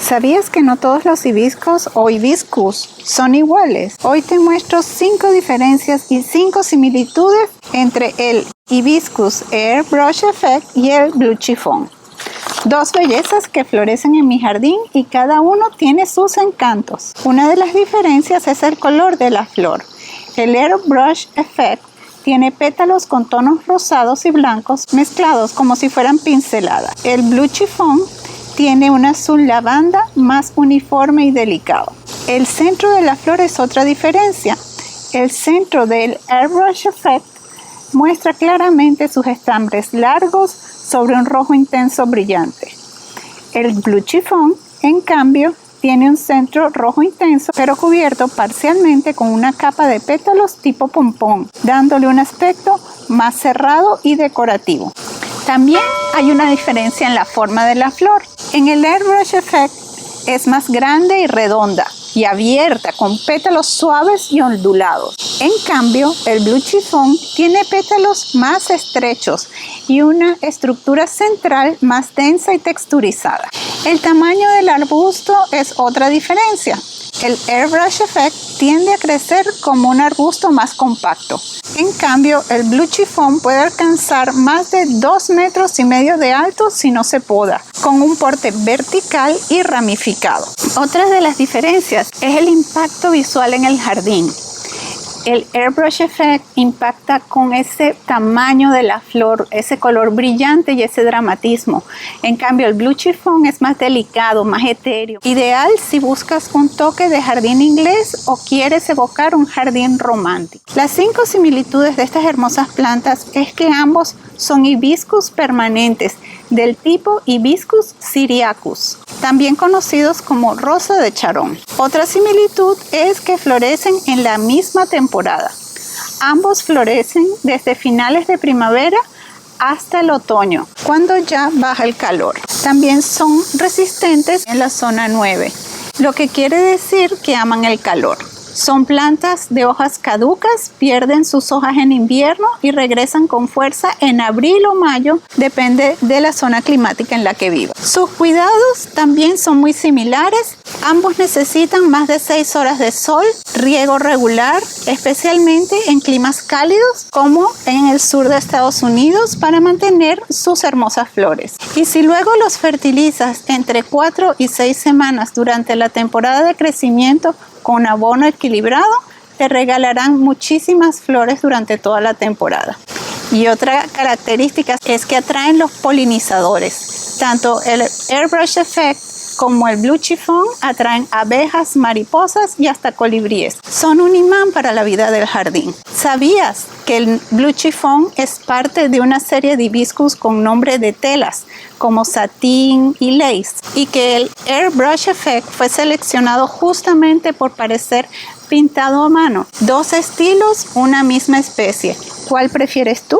¿Sabías que no todos los hibiscos o hibiscus son iguales? Hoy te muestro 5 diferencias y 5 similitudes entre el Hibiscus Airbrush Effect y el Blue Chiffon. Dos bellezas que florecen en mi jardín y cada uno tiene sus encantos. Una de las diferencias es el color de la flor. El Airbrush Effect tiene pétalos con tonos rosados y blancos mezclados como si fueran pinceladas. El Blue Chiffon tiene un azul lavanda más uniforme y delicado. El centro de la flor es otra diferencia. El centro del Airbrush Effect muestra claramente sus estambres largos sobre un rojo intenso brillante. El Blue Chiffon, en cambio, tiene un centro rojo intenso, pero cubierto parcialmente con una capa de pétalos tipo pompón, dándole un aspecto más cerrado y decorativo. También hay una diferencia en la forma de la flor. En el Airbrush Effect es más grande y redonda y abierta, con pétalos suaves y ondulados. En cambio, el Blue Chiffon tiene pétalos más estrechos y una estructura central más densa y texturizada. El tamaño del arbusto es otra diferencia. El Airbrush Effect tiende a crecer como un arbusto más compacto. En cambio, el Blue Chiffon puede alcanzar más de 2,5 metros de alto si no se poda, con un porte vertical y ramificado. Otra de las diferencias es el impacto visual en el jardín. El Airbrush Effect impacta con ese tamaño de la flor, ese color brillante y ese dramatismo. En cambio, el Blue Chiffon es más delicado, más etéreo. Ideal si buscas un toque de jardín inglés o quieres evocar un jardín romántico. Las 5 similitudes de estas hermosas plantas es que ambos son hibiscus permanentes del tipo Hibiscus syriacus, también conocidos como rosa de Charón. Otra similitud es que florecen en la misma temporada. Ambos florecen desde finales de primavera hasta el otoño, cuando ya baja el calor. También son resistentes en la zona 9, lo que quiere decir que aman el calor. Son plantas de hojas caducas, pierden sus hojas en invierno y regresan con fuerza en abril o mayo, depende de la zona climática en la que viva. Sus cuidados también son muy similares. Ambos necesitan más de 6 horas de sol, riego regular, especialmente en climas cálidos como en el sur de Estados Unidos, para mantener sus hermosas flores. Y si luego los fertilizas entre 4 y 6 semanas durante la temporada de crecimiento con abono equilibrado, te regalarán muchísimas flores durante toda la temporada. Y otra característica es que atraen los polinizadores. Tanto el Airbrush Effect como el Blue Chiffon atraen abejas, mariposas y hasta colibríes. Son un imán para la vida del jardín. ¿Sabías que el Blue Chiffon es parte de una serie de hibiscus con nombre de telas, como satín y lace? Y que el Airbrush Effect fue seleccionado justamente por parecer pintado a mano. 2 estilos, una misma especie. ¿Cuál prefieres tú?